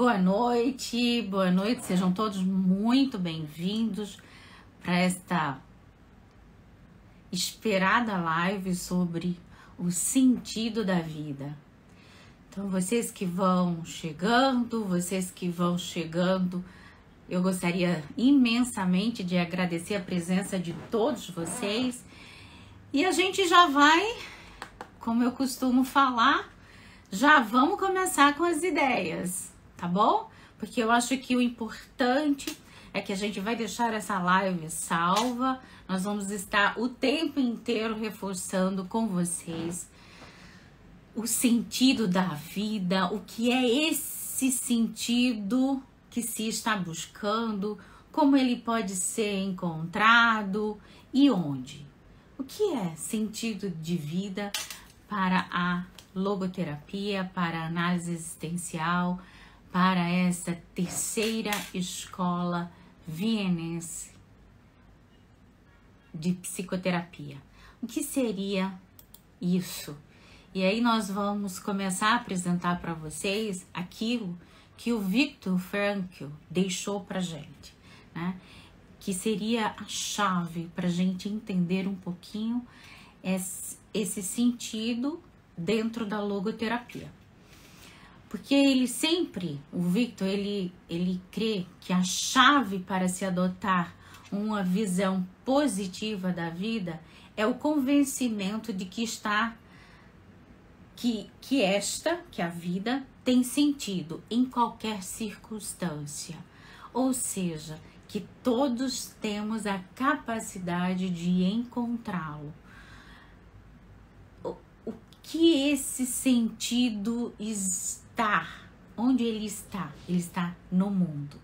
boa noite, sejam todos muito bem-vindos para esta esperada live sobre o sentido da vida. Então, vocês que vão chegando, eu gostaria imensamente de agradecer a presença de todos vocês e a gente já vai, como eu costumo falar, já vamos começar com as ideias. Tá bom? Porque eu acho que o importante é que a gente vai deixar essa live salva. Nós vamos estar o tempo inteiro reforçando com vocês o sentido da vida, o que é esse sentido que se está buscando, como ele pode ser encontrado e onde. O que é sentido de vida para a logoterapia, para a análise existencial, para essa terceira escola vienense de psicoterapia. O que seria isso? E aí nós vamos começar a apresentar para vocês aquilo que o Viktor Frankl deixou para gente, né? Que seria a chave para a gente entender um pouquinho esse sentido dentro da logoterapia. Porque o Viktor, ele crê que a chave para se adotar uma visão positiva da vida é o convencimento de que a vida tem sentido em qualquer circunstância. Ou seja, que todos temos a capacidade de encontrá-lo. O que esse sentido onde ele está? Ele está no mundo.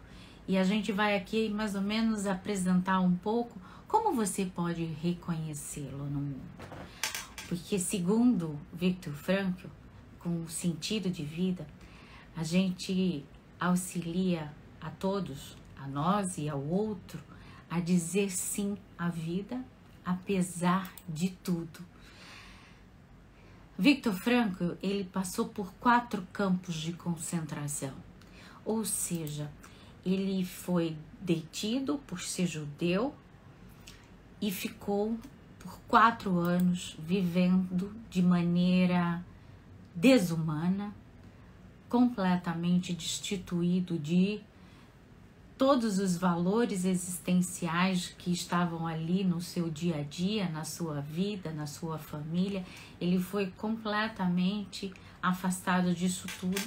E a gente vai aqui mais ou menos apresentar um pouco como você pode reconhecê-lo no mundo. Porque segundo Viktor Frankl, com o sentido de vida, a gente auxilia a todos, a nós e ao outro, a dizer sim à vida, apesar de tudo. Viktor Frankl, ele passou por 4 campos de concentração, ou seja, ele foi detido por ser judeu e ficou por 4 anos vivendo de maneira desumana, completamente destituído de todos os valores existenciais que estavam ali no seu dia a dia, na sua vida, na sua família. Ele foi completamente afastado disso tudo.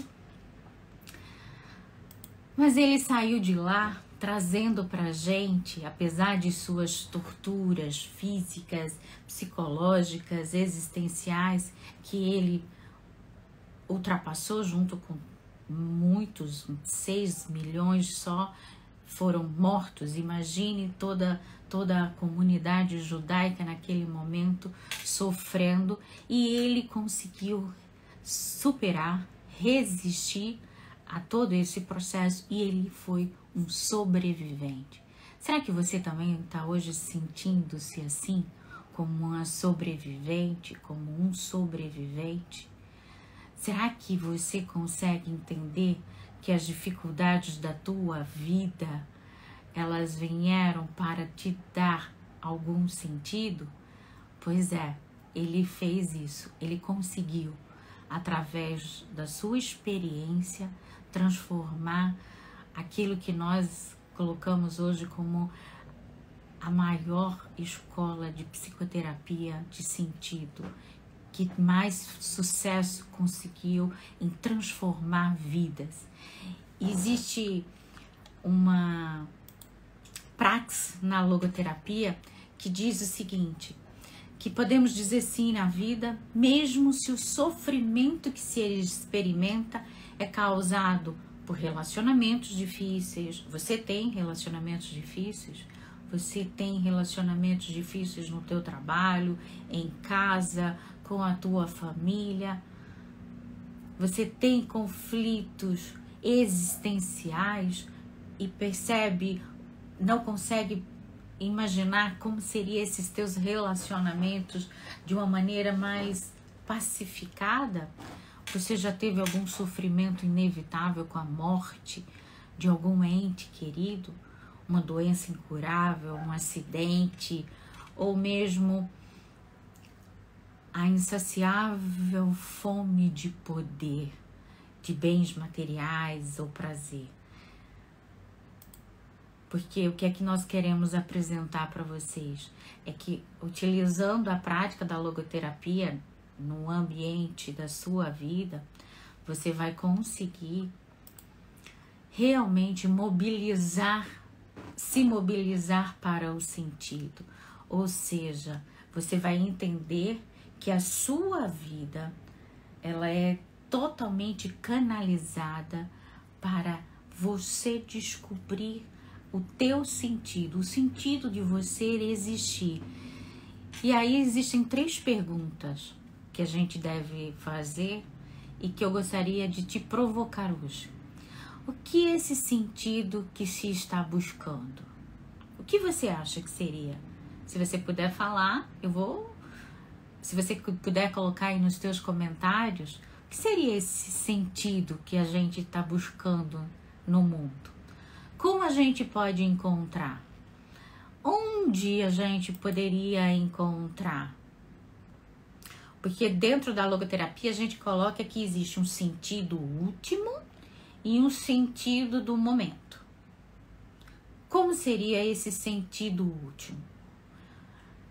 Mas ele saiu de lá trazendo pra gente, apesar de suas torturas físicas, psicológicas, existenciais, que ele ultrapassou junto com muitos, 6 milhões só, foram mortos. Imagine toda a comunidade judaica naquele momento sofrendo, e ele conseguiu superar, resistir a todo esse processo, e ele foi um sobrevivente. Será que você também está hoje sentindo-se assim, como uma sobrevivente, como um sobrevivente? Será que você consegue entender que as dificuldades da tua vida, elas vieram para te dar algum sentido? Pois é, ele fez isso, ele conseguiu, através da sua experiência, transformar aquilo que nós colocamos hoje como a maior escola de psicoterapia de sentido, que mais sucesso conseguiu em transformar vidas. Existe uma praxis na logoterapia que diz o seguinte, que podemos dizer sim na vida, mesmo se o sofrimento que se experimenta é causado por relacionamentos difíceis. Você tem relacionamentos difíceis? Você tem relacionamentos difíceis no teu trabalho, em casa, com a tua família? Você tem conflitos existenciais e não consegue imaginar como seriam esses teus relacionamentos de uma maneira mais pacificada? Você já teve algum sofrimento inevitável com a morte de algum ente querido? Uma doença incurável, um acidente, ou mesmo a insaciável fome de poder, de bens materiais ou prazer. Porque o que é que nós queremos apresentar para vocês é que, utilizando a prática da logoterapia no ambiente da sua vida, você vai conseguir realmente se mobilizar para o sentido. Ou seja, você vai entender que a sua vida, ela é totalmente canalizada para você descobrir o teu sentido, o sentido de você existir. E aí existem 3 perguntas que a gente deve fazer e que eu gostaria de te provocar hoje. O que é esse sentido que se está buscando? O que você acha que seria? Se você puder falar, se você puder colocar aí nos teus comentários, o que seria esse sentido que a gente está buscando no mundo? Como a gente pode encontrar? Onde a gente poderia encontrar? Porque dentro da logoterapia a gente coloca que existe um sentido último e um sentido do momento. Como seria esse sentido último?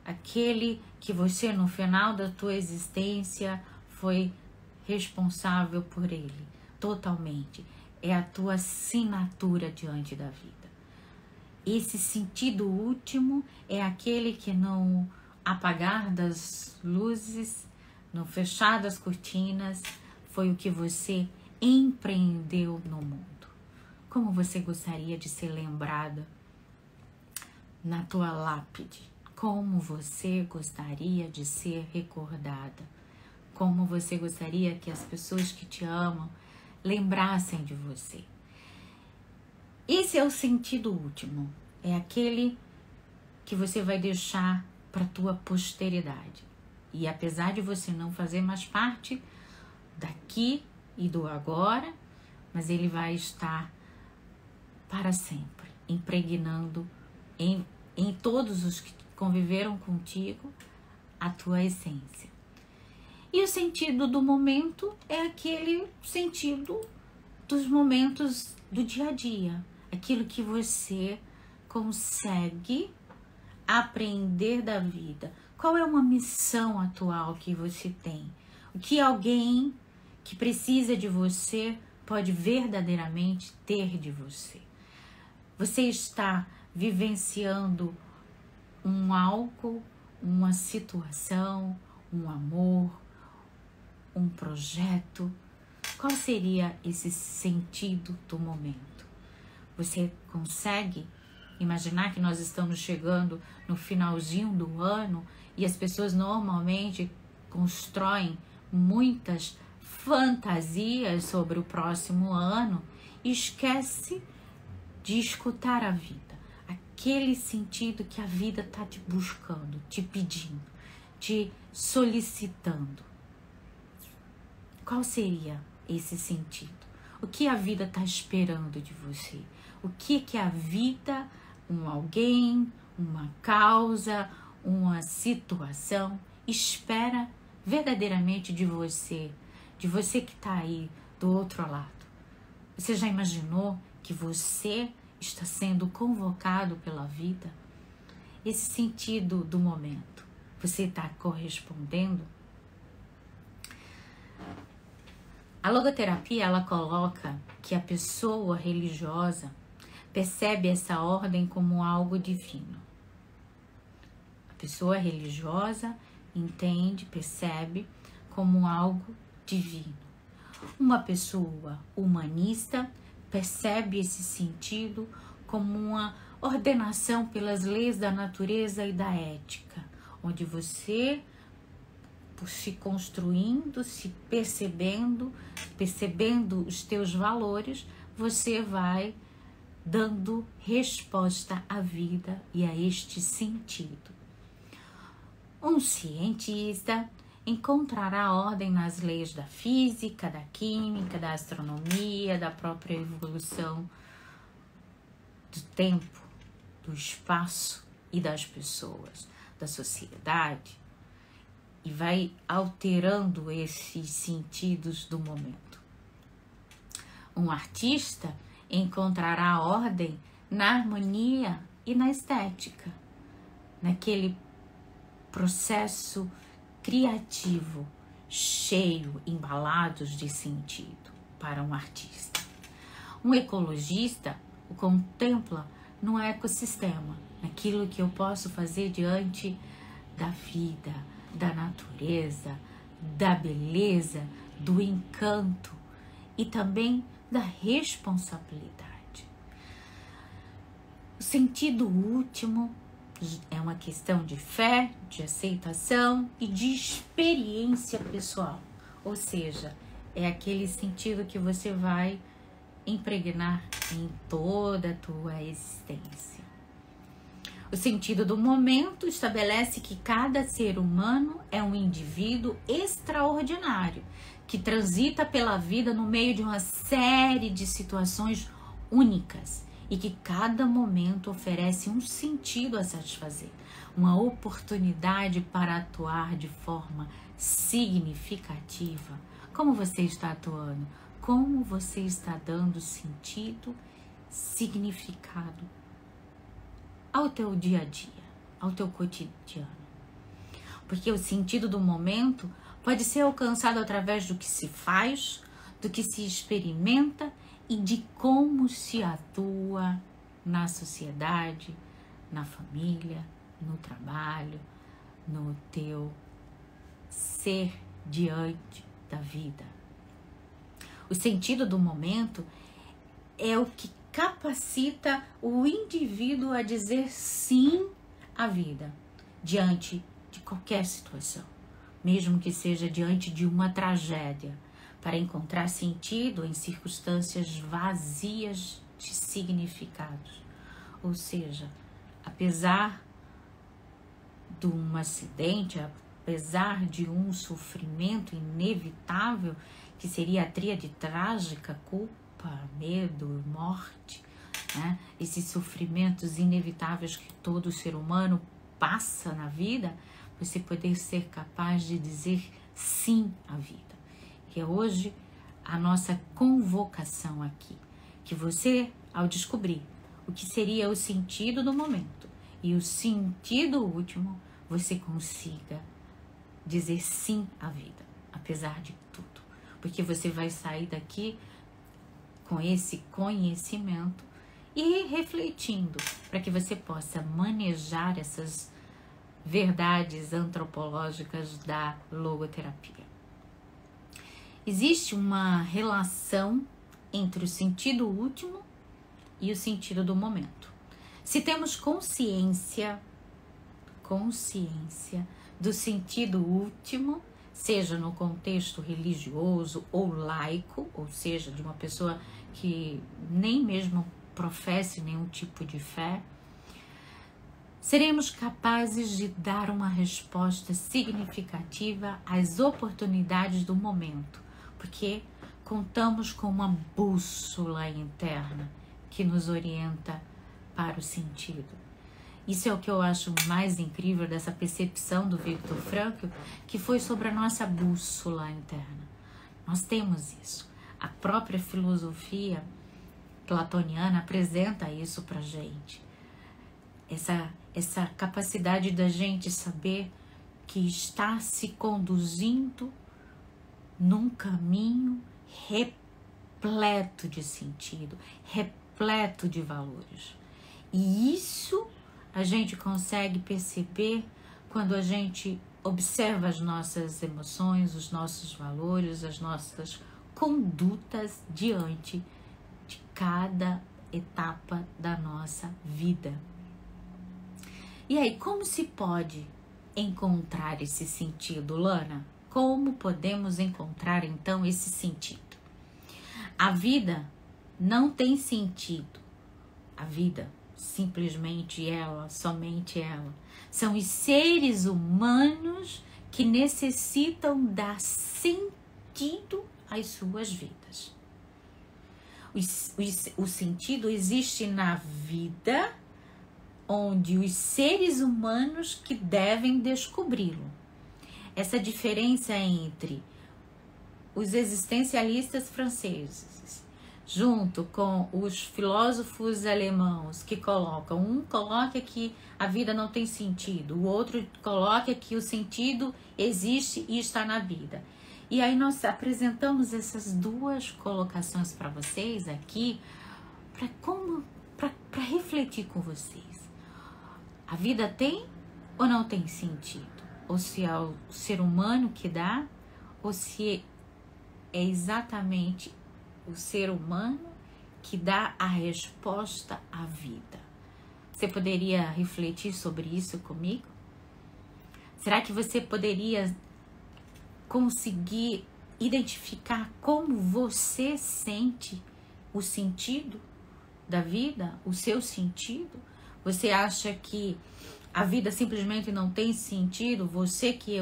Aquele que você no final da tua existência foi responsável por ele, totalmente. É a tua assinatura diante da vida. Esse sentido último é aquele que no apagar das luzes, no fechar das cortinas, foi o que você empreendeu no mundo. Como você gostaria de ser lembrada na tua lápide? Como você gostaria de ser recordada? Como você gostaria que as pessoas que te amam lembrassem de você? Esse é o sentido último. É aquele que você vai deixar para a tua posteridade. E apesar de você não fazer mais parte daqui e do agora, mas ele vai estar para sempre, impregnando em todos os que conviveram contigo a tua essência. E o sentido do momento é aquele sentido dos momentos do dia a dia, aquilo que você consegue aprender da vida. Qual é uma missão atual que você tem? O que alguém que precisa de você pode verdadeiramente ter de você? Você está vivenciando um algo, uma situação, um amor, um projeto? Qual seria esse sentido do momento? Você consegue imaginar que nós estamos chegando no finalzinho do ano e as pessoas normalmente constroem muitas fantasias sobre o próximo ano e esquece de escutar a vida, aquele sentido que a vida está te buscando, te pedindo, te solicitando. Qual seria esse sentido? O que a vida está esperando de você? O que a vida, um alguém, uma causa, uma situação espera verdadeiramente de você que está aí do outro lado? Você já imaginou que você está sendo convocado pela vida? Esse sentido do momento, você está correspondendo? A logoterapia, ela coloca que a pessoa religiosa percebe essa ordem como algo divino. A pessoa religiosa entende, percebe como algo divino. Uma pessoa humanista percebe esse sentido como uma ordenação pelas leis da natureza e da ética, onde você, por se construindo, se percebendo os teus valores, você vai dando resposta à vida e a este sentido. Um cientista, encontrará ordem nas leis da física, da química, da astronomia, da própria evolução do tempo, do espaço e das pessoas, da sociedade, e vai alterando esses sentidos do momento. Um artista encontrará ordem na harmonia e na estética, naquele processo criativo, cheio, embalados de sentido para um artista. Um ecologista o contempla no ecossistema, naquilo que eu posso fazer diante da vida, da natureza, da beleza, do encanto e também da responsabilidade. O sentido último é uma questão de fé, de aceitação e de experiência pessoal. Ou seja, é aquele sentido que você vai impregnar em toda a tua existência. O sentido do momento estabelece que cada ser humano é um indivíduo extraordinário, que transita pela vida no meio de uma série de situações únicas e que cada momento oferece um sentido a satisfazer, uma oportunidade para atuar de forma significativa. Como você está atuando? Como você está dando sentido, significado ao teu dia a dia, ao teu cotidiano? Porque o sentido do momento pode ser alcançado através do que se faz, do que se experimenta e de como se atua na sociedade, na família, no trabalho, no teu ser diante da vida. O sentido do momento é o que capacita o indivíduo a dizer sim à vida diante de qualquer situação, mesmo que seja diante de uma tragédia, para encontrar sentido em circunstâncias vazias de significados. Ou seja, apesar de um acidente, apesar de um sofrimento inevitável, que seria a tríade trágica, culpa, medo, morte, né? Esses sofrimentos inevitáveis que todo ser humano passa na vida, você poder ser capaz de dizer sim à vida. Que é hoje a nossa convocação aqui. Que você, ao descobrir o que seria o sentido do momento e o sentido último, você consiga dizer sim à vida, apesar de tudo. Porque você vai sair daqui com esse conhecimento e refletindo para que você possa manejar essas verdades antropológicas da logoterapia. Existe uma relação entre o sentido último e o sentido do momento. Se temos consciência do sentido último, seja no contexto religioso ou laico, ou seja, de uma pessoa que nem mesmo professe nenhum tipo de fé, seremos capazes de dar uma resposta significativa às oportunidades do momento, porque contamos com uma bússola interna que nos orienta para o sentido. Isso é o que eu acho mais incrível dessa percepção do Viktor Frankl, que foi sobre a nossa bússola interna. Nós temos isso. A própria filosofia platoniana apresenta isso para a gente. Essa capacidade da gente saber que está se conduzindo num caminho repleto de sentido, repleto de valores. E isso a gente consegue perceber quando a gente observa as nossas emoções, os nossos valores, as nossas condutas diante de cada etapa da nossa vida. E aí, como se pode encontrar esse sentido, Lana? Como podemos encontrar, então, esse sentido? A vida não tem sentido. A vida, simplesmente ela, somente ela. São os seres humanos que necessitam dar sentido às suas vidas. O sentido existe na vida, onde os seres humanos que devem descobri-lo. Essa diferença entre os existencialistas franceses, junto com os filósofos alemãos que colocam, um coloca que a vida não tem sentido, o outro coloca que o sentido existe e está na vida. E aí nós apresentamos essas duas colocações para vocês aqui, para refletir com vocês. A vida tem ou não tem sentido? Ou se é o ser humano que dá, ou se é exatamente o ser humano que dá a resposta à vida. Você poderia refletir sobre isso comigo? Será que você poderia conseguir identificar como você sente o sentido da vida, o seu sentido? Você acha que a vida simplesmente não tem sentido, você que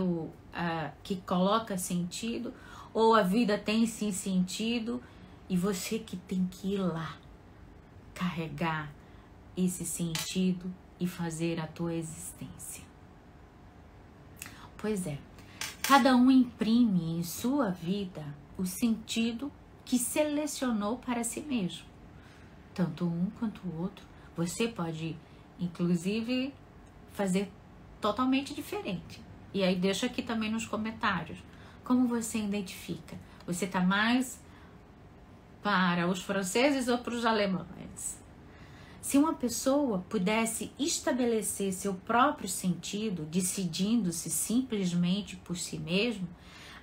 coloca sentido, ou a vida tem sim sentido e você que tem que ir lá carregar esse sentido e fazer a tua existência? Pois é, cada um imprime em sua vida o sentido que selecionou para si mesmo, tanto um quanto o outro. Você pode, inclusive, fazer totalmente diferente. E aí deixa aqui também nos comentários como você identifica. Você está mais para os franceses ou para os alemães? Se uma pessoa pudesse estabelecer seu próprio sentido, decidindo-se simplesmente por si mesmo,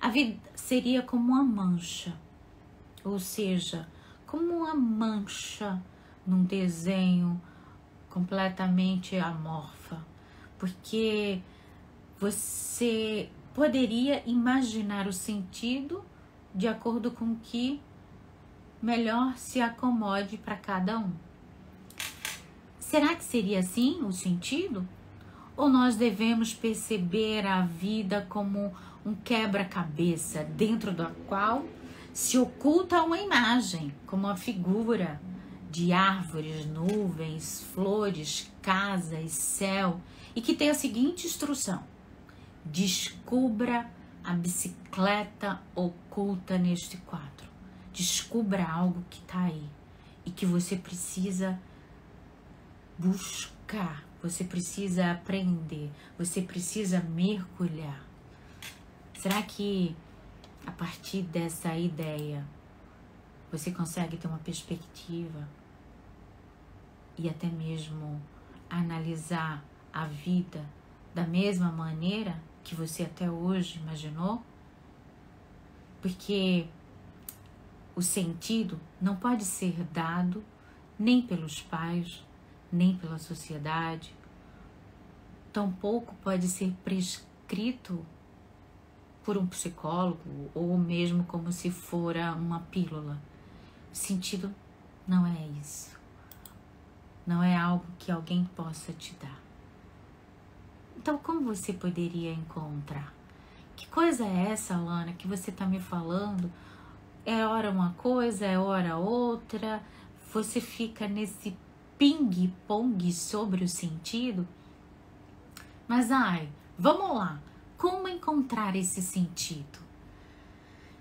a vida seria como uma mancha, ou seja, como uma mancha num desenho completamente amorfa, porque você poderia imaginar o sentido de acordo com o que melhor se acomode para cada um. Será que seria assim o sentido? Ou nós devemos perceber a vida como um quebra-cabeça dentro da qual se oculta uma imagem, como uma figura de árvores, nuvens, flores, casas, céu, e que tem a seguinte instrução: descubra a bicicleta oculta neste quadro. Descubra algo que está aí e que você precisa buscar, você precisa aprender, você precisa mergulhar. Será que a partir dessa ideia você consegue ter uma perspectiva e até mesmo analisar a vida da mesma maneira que você até hoje imaginou? Porque o sentido não pode ser dado nem pelos pais, nem pela sociedade, tampouco pode ser prescrito por um psicólogo ou mesmo como se fora uma pílula. O sentido não é isso. Não é algo que alguém possa te dar. Então, como você poderia encontrar? Que coisa é essa, Lana, que você está me falando? É hora uma coisa, é hora outra? Você fica nesse ping-pong sobre o sentido? Mas, vamos lá. Como encontrar esse sentido?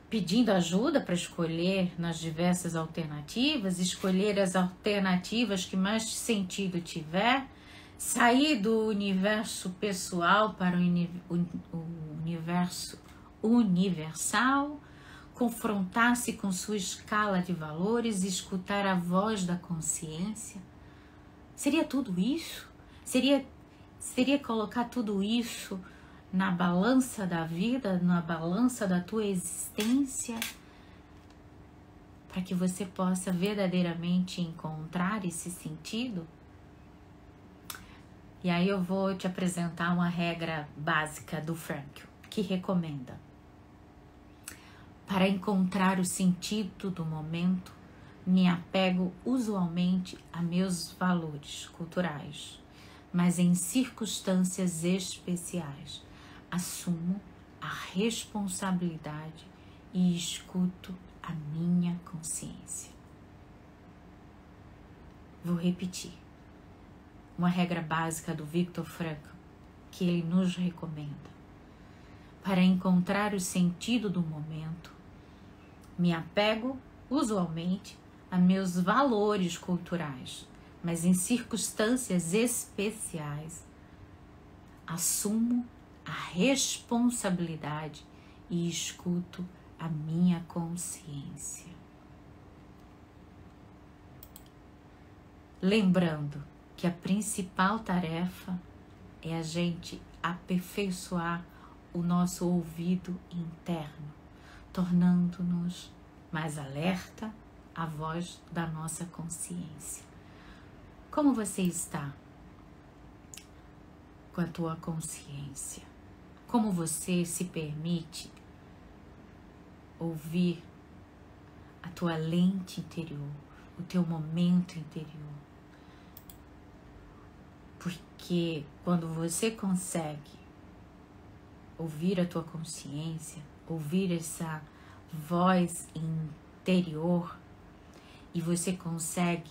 Pedindo ajuda para escolher nas diversas alternativas, escolher as alternativas que mais sentido tiver, sair do universo pessoal para o universo universal, confrontar-se com sua escala de valores e escutar a voz da consciência. Seria tudo isso? Seria colocar tudo isso na balança da vida, na balança da tua existência, para que você possa verdadeiramente encontrar esse sentido? E aí eu vou te apresentar uma regra básica do Frankl, que recomenda: para encontrar o sentido do momento, me apego usualmente a meus valores culturais, mas em circunstâncias especiais assumo a responsabilidade e escuto a minha consciência. Vou repetir. Uma regra básica do Viktor Frankl que ele nos recomenda. Para encontrar o sentido do momento, me apego usualmente a meus valores culturais, mas em circunstâncias especiais assumo a responsabilidade e escuto a minha consciência. Lembrando que a principal tarefa é a gente aperfeiçoar o nosso ouvido interno, tornando-nos mais alerta à voz da nossa consciência. Como você está com a tua consciência? Como você se permite ouvir a tua lente interior, o teu momento interior? Porque quando você consegue ouvir a tua consciência, ouvir essa voz interior, e você consegue,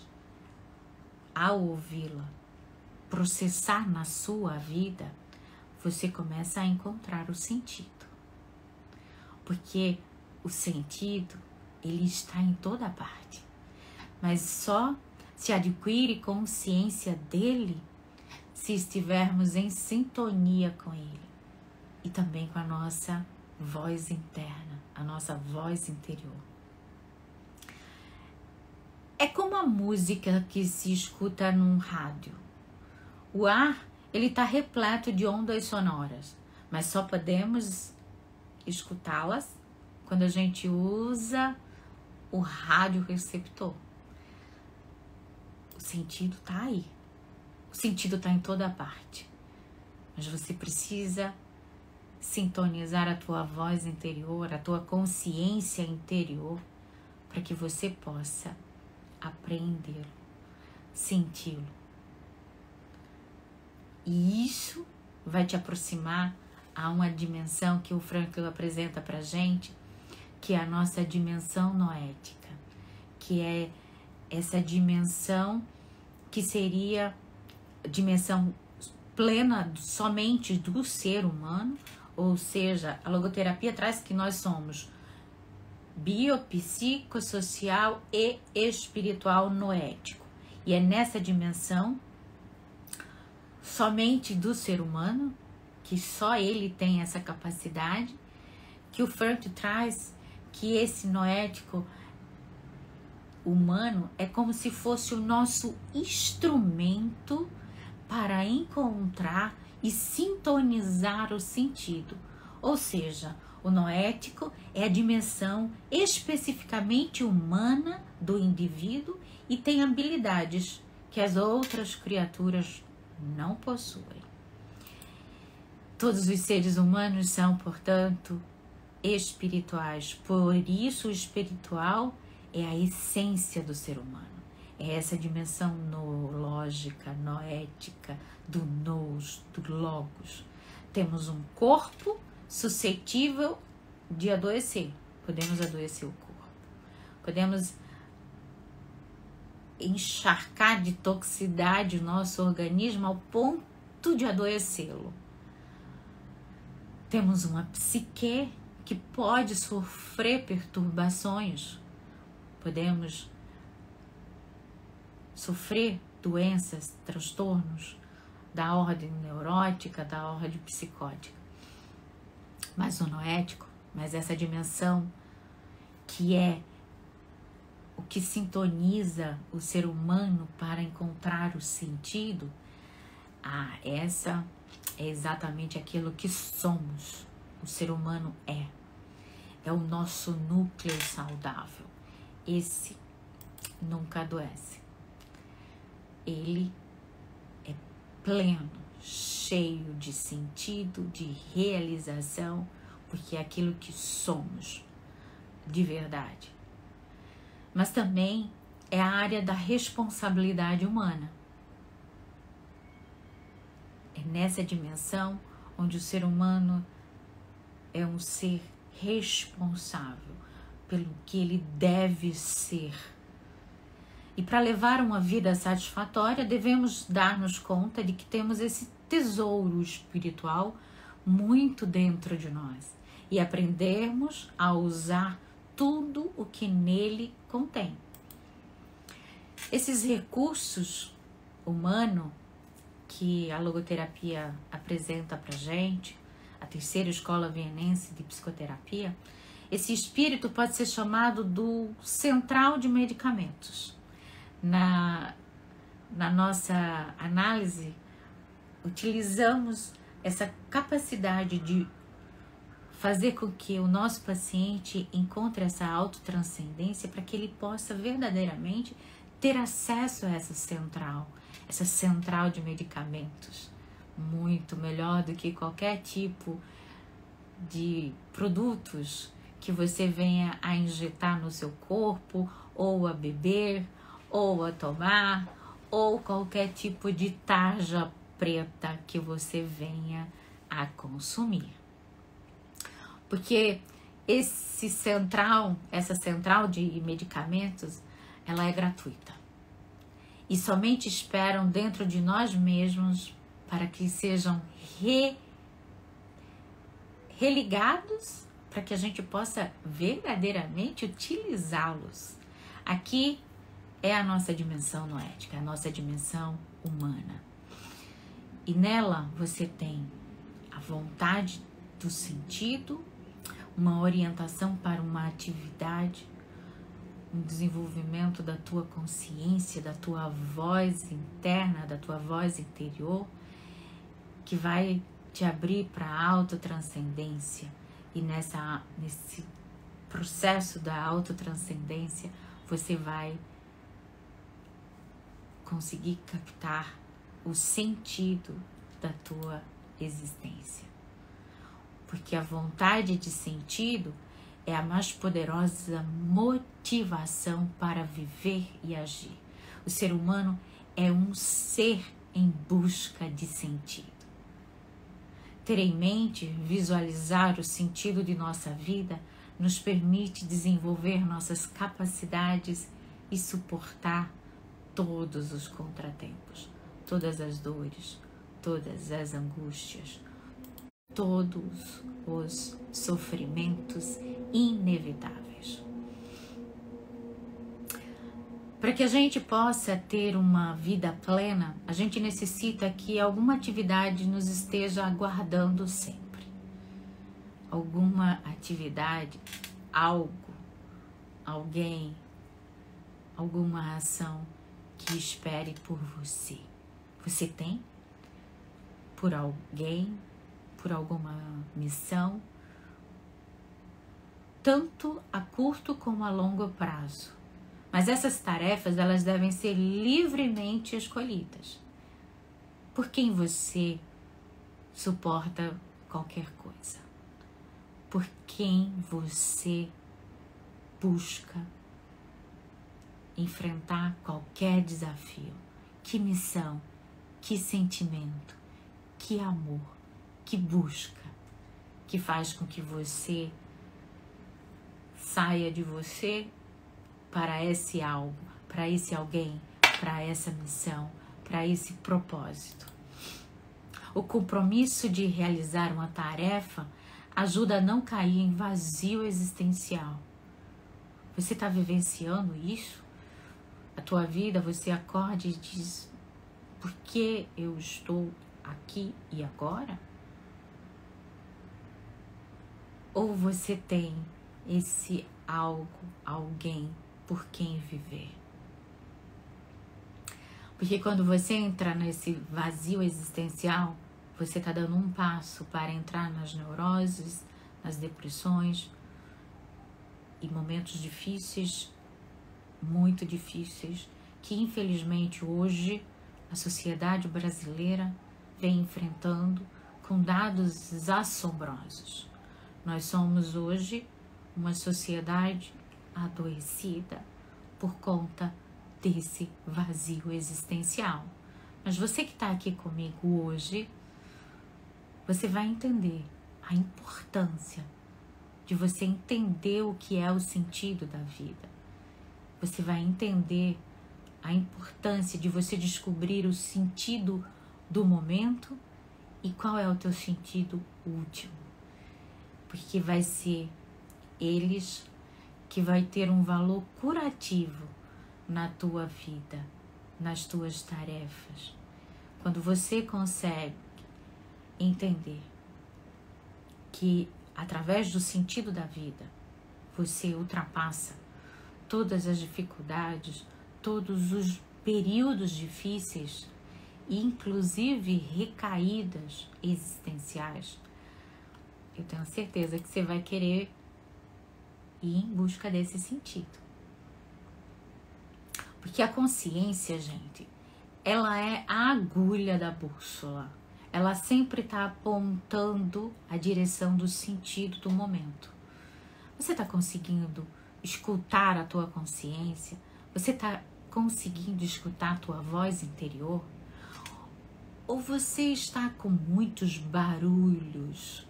ao ouvi-la, processar na sua vida, você começa a encontrar o sentido. Porque o sentido, ele está em toda parte. Mas só se adquire consciência dele se estivermos em sintonia com ele. E também com a nossa voz interna, a nossa voz interior. É como a música que se escuta num rádio. O ar, ele está repleto de ondas sonoras, mas só podemos escutá-las quando a gente usa o radioreceptor. O sentido está aí. O sentido está em toda parte. Mas você precisa sintonizar a tua voz interior, a tua consciência interior, para que você possa apreendê-lo, senti-lo. E isso vai te aproximar a uma dimensão que o Frankl apresenta para a gente, que é a nossa dimensão noética, que é essa dimensão que seria a dimensão plena somente do ser humano, ou seja, a logoterapia traz que nós somos biopsicossocial e espiritual noético. E é nessa dimensão somente do ser humano, que só ele tem essa capacidade, que o Frankl traz que esse noético humano é como se fosse o nosso instrumento para encontrar e sintonizar o sentido. Ou seja, o noético é a dimensão especificamente humana do indivíduo e tem habilidades que as outras criaturas não possuem. Todos os seres humanos são, portanto, espirituais. Por isso, o espiritual é a essência do ser humano. É essa dimensão noológica, noética, do nous, do logos. Temos um corpo suscetível de adoecer. Podemos adoecer o corpo. Podemos encharcar de toxicidade o nosso organismo ao ponto de adoecê-lo. Temos uma psique que pode sofrer perturbações. Podemos sofrer doenças, transtornos da ordem neurótica, da ordem psicótica. Mas o noético, mas essa dimensão que é o que sintoniza o ser humano para encontrar o sentido, essa é exatamente aquilo que somos. O ser humano é o nosso núcleo saudável. Esse nunca adoece. Ele é pleno, cheio de sentido, de realização, porque é aquilo que somos de verdade. Mas também é a área da responsabilidade humana. É nessa dimensão onde o ser humano é um ser responsável pelo que ele deve ser. E para levar uma vida satisfatória, devemos dar-nos conta de que temos esse tesouro espiritual muito dentro de nós e aprendermos a usar tudo o que nele contém. Esses recursos humanos que a logoterapia apresenta para gente, a terceira escola vienense de psicoterapia, esse espírito pode ser chamado do central de medicamentos. Na nossa análise, utilizamos essa capacidade de fazer com que o nosso paciente encontre essa autotranscendência para que ele possa verdadeiramente ter acesso a essa central de medicamentos, muito melhor do que qualquer tipo de produtos que você venha a injetar no seu corpo, ou a beber, ou a tomar, ou qualquer tipo de tarja preta que você venha a consumir. Porque essa central de medicamentos, ela é gratuita. E somente esperam dentro de nós mesmos para que sejam religados, para que a gente possa verdadeiramente utilizá-los. Aqui é a nossa dimensão noética, a nossa dimensão humana. E nela você tem a vontade do sentido, uma orientação para uma atividade, um desenvolvimento da tua consciência, da tua voz interna, da tua voz interior, que vai te abrir para a autotranscendência. E nesse processo da autotranscendência, você vai conseguir captar o sentido da tua existência. Porque a vontade de sentido é a mais poderosa motivação para viver e agir. O ser humano é um ser em busca de sentido. Ter em mente, visualizar o sentido de nossa vida nos permite desenvolver nossas capacidades e suportar todos os contratempos, todas as dores, todas as angústias, todos os sofrimentos inevitáveis. Para que a gente possa ter uma vida plena, a gente necessita que alguma atividade nos esteja aguardando sempre. Alguma atividade, algo, alguém, alguma ação que espere por você. Você tem? Por alguém? Por alguma missão? Tanto a curto como a longo prazo. Mas essas tarefas, elas devem ser livremente escolhidas. Por quem você suporta qualquer coisa. Por quem você busca enfrentar qualquer desafio. Que missão, que sentimento, que amor, que busca, que faz com que você saia de você para esse algo, para esse alguém, para essa missão, para esse propósito. O compromisso de realizar uma tarefa ajuda a não cair em vazio existencial. Você está vivenciando isso? A tua vida, você acorda e diz: por que eu estou aqui e agora? Ou você tem esse algo, alguém por quem viver? Porque quando você entra nesse vazio existencial, você está dando um passo para entrar nas neuroses, nas depressões e momentos difíceis, muito difíceis, que infelizmente hoje a sociedade brasileira vem enfrentando com dados assombrosos. Nós somos hoje uma sociedade adoecida por conta desse vazio existencial. Mas você que está aqui comigo hoje, você vai entender a importância de você entender o que é o sentido da vida. Você vai entender a importância de você descobrir o sentido do momento e qual é o teu sentido último. Porque vai ser eles que vai ter um valor curativo na tua vida, nas tuas tarefas. Quando você consegue entender que através do sentido da vida você ultrapassa todas as dificuldades, todos os períodos difíceis, inclusive recaídas existenciais, eu tenho certeza que você vai querer ir em busca desse sentido. Porque a consciência, gente, ela é a agulha da bússola. Ela sempre está apontando a direção do sentido do momento. Você está conseguindo escutar a tua consciência? Você está conseguindo escutar a tua voz interior? Ou você está com muitos barulhos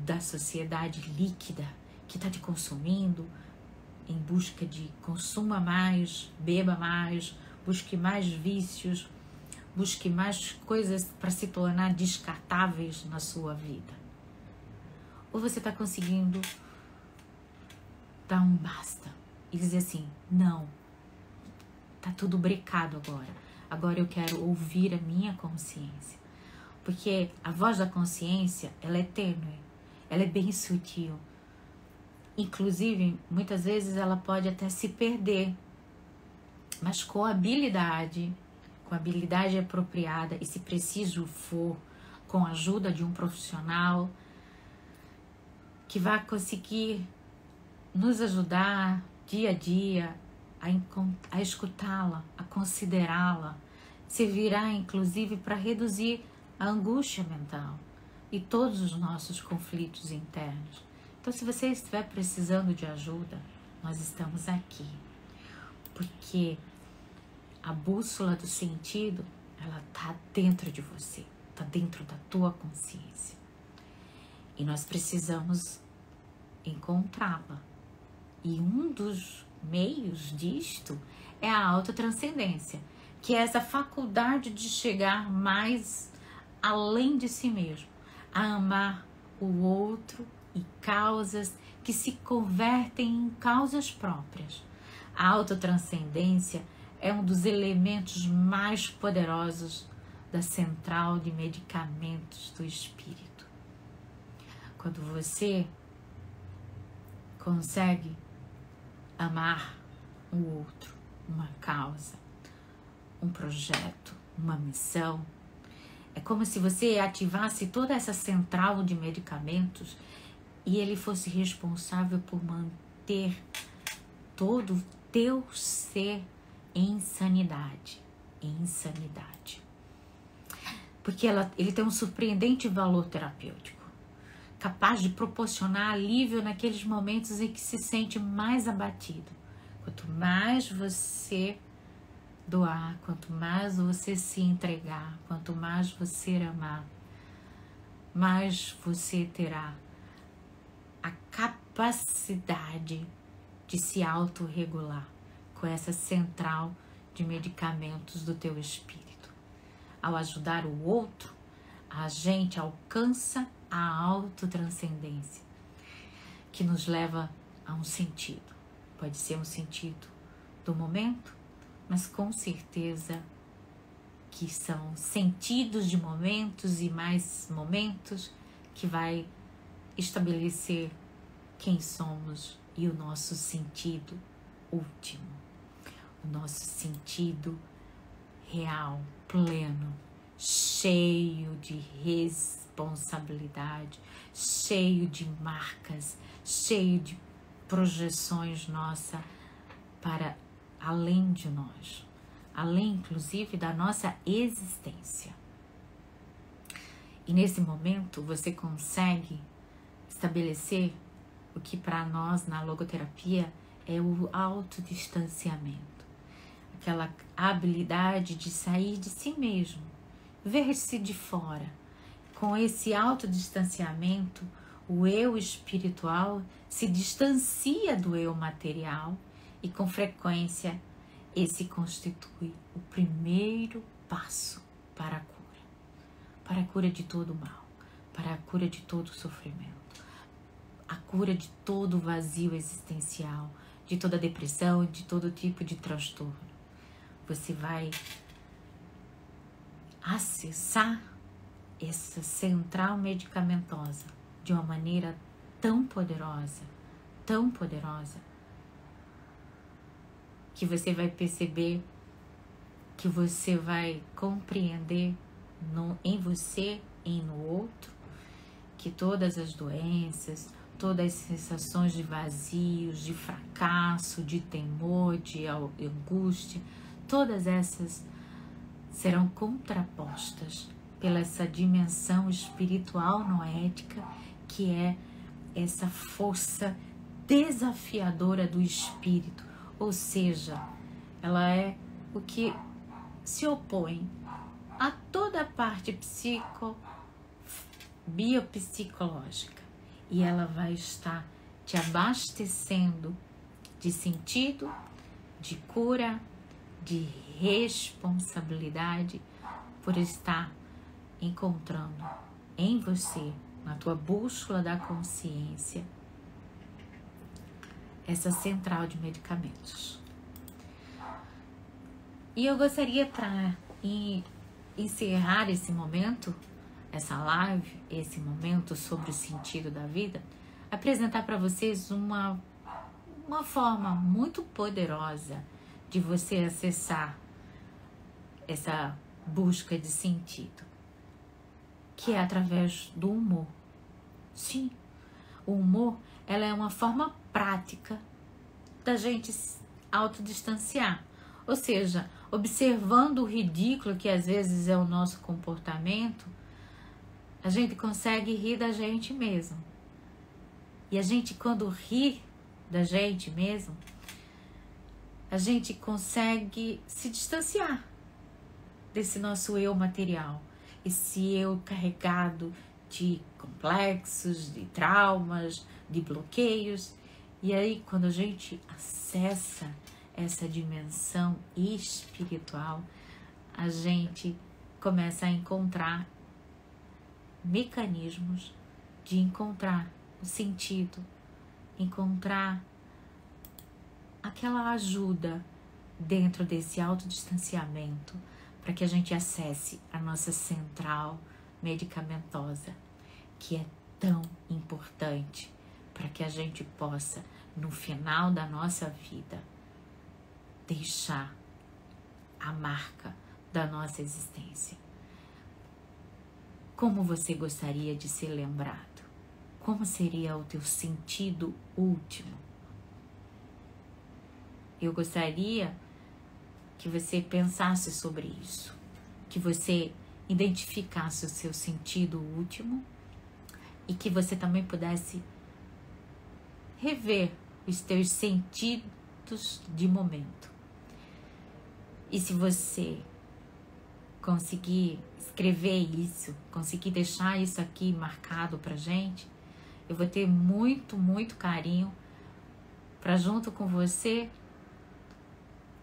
da sociedade líquida que está te consumindo, em busca de consuma mais, beba mais, busque mais vícios, busque mais coisas para se tornar descartáveis na sua vida? Ou você está conseguindo dar um basta e dizer assim, não, tá tudo brecado agora eu quero ouvir a minha consciência? Porque a voz da consciência, ela é tênue, ela é bem sutil. Inclusive, muitas vezes ela pode até se perder, mas com a habilidade apropriada, e se preciso for, com a ajuda de um profissional que vai conseguir nos ajudar dia a dia a escutá-la, a considerá-la, servirá inclusive para reduzir a angústia mental e todos os nossos conflitos internos. Então, se você estiver precisando de ajuda, nós estamos aqui. Porque a bússola do sentido, ela está dentro de você, está dentro da tua consciência. E nós precisamos encontrá-la. E um dos meios disto é a autotranscendência, que é essa faculdade de chegar mais além de si mesmo, a amar o outro e causas que se convertem em causas próprias. A autotranscendência é um dos elementos mais poderosos da central de medicamentos do espírito. Quando você consegue amar o outro, uma causa, um projeto, uma missão, é como se você ativasse toda essa central de medicamentos e ele fosse responsável por manter todo o teu ser em sanidade. Porque ele tem um surpreendente valor terapêutico, capaz de proporcionar alívio naqueles momentos em que se sente mais abatido. Quanto mais você doar, quanto mais você se entregar, quanto mais você amar, mais você terá a capacidade de se autorregular com essa central de medicamentos do teu espírito. Ao ajudar o outro, a gente alcança a autotranscendência, que nos leva a um sentido. Pode ser um sentido do momento, mas com certeza que são sentidos de momentos e mais momentos que vai estabelecer quem somos e o nosso sentido último, o nosso sentido real, pleno, cheio de responsabilidade, cheio de marcas, cheio de projeções nossa para além de nós, além inclusive da nossa existência. E nesse momento você consegue estabelecer o que para nós na logoterapia é o autodistanciamento, aquela habilidade de sair de si mesmo, ver-se de fora. Com esse autodistanciamento, o eu espiritual se distancia do eu material e, com frequência, esse constitui o primeiro passo para a cura de todo o mal, para a cura de todo o sofrimento, a cura de todo o vazio existencial, de toda depressão, de todo tipo de transtorno. Você vai acessar essa central medicamentosa de uma maneira tão poderosa, que você vai perceber, que você vai compreender em você e no outro, que todas as doenças, todas as sensações de vazios, de fracasso, de temor, de angústia, todas essas serão contrapostas pela essa dimensão espiritual noética, que é essa força desafiadora do espírito, ou seja, ela é o que se opõe a toda a parte biopsicológica, e ela vai estar te abastecendo de sentido, de cura, de responsabilidade, por estar encontrando em você, na tua bússola da consciência, essa central de medicamentos. E eu gostaria, para encerrar esse momento, essa live, esse momento sobre o sentido da vida, apresentar para vocês uma forma muito poderosa de você acessar essa busca de sentido, que é através do humor. Sim, o humor, ela é uma forma prática da gente se autodistanciar, ou seja, observando o ridículo que às vezes é o nosso comportamento, a gente consegue rir da gente mesmo. E a gente, quando ri da gente mesmo, a gente consegue se distanciar desse nosso eu material, esse eu carregado de complexos, de traumas, de bloqueios. E aí, quando a gente acessa essa dimensão espiritual, a gente começa a encontrar mecanismos de encontrar o sentido, encontrar aquela ajuda dentro desse autodistanciamento, para que a gente acesse a nossa central medicamentosa, que é tão importante para que a gente possa, no final da nossa vida, deixar a marca da nossa existência. Como você gostaria de ser lembrado? Como seria o teu sentido último? Eu gostaria que você pensasse sobre isso, que você identificasse o seu sentido último e que você também pudesse rever os teus sentidos de momento. E se você conseguir escrever isso, conseguir deixar isso aqui marcado pra gente, eu vou ter muito, muito carinho para, junto com você,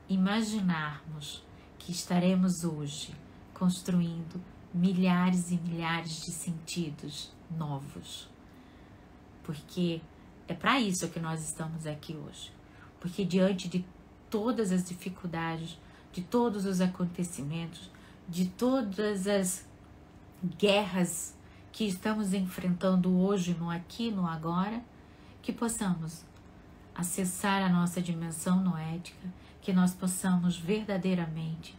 imaginarmos que estaremos hoje construindo milhares e milhares de sentidos novos. Porque é para isso que nós estamos aqui hoje. Porque diante de todas as dificuldades, de todos os acontecimentos, de todas as guerras que estamos enfrentando hoje, no aqui, no agora, que possamos acessar a nossa dimensão noética, que nós possamos verdadeiramente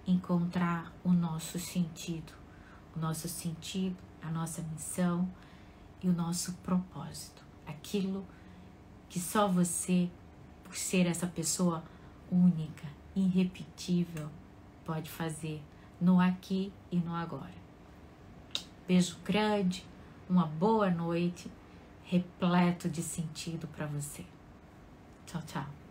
encontrar o nosso sentido, a nossa missão e o nosso propósito, aquilo que só você, por ser essa pessoa única, irrepetível, pode fazer no aqui e no agora. Beijo grande, uma boa noite, repleto de sentido para você. Tchau, tchau.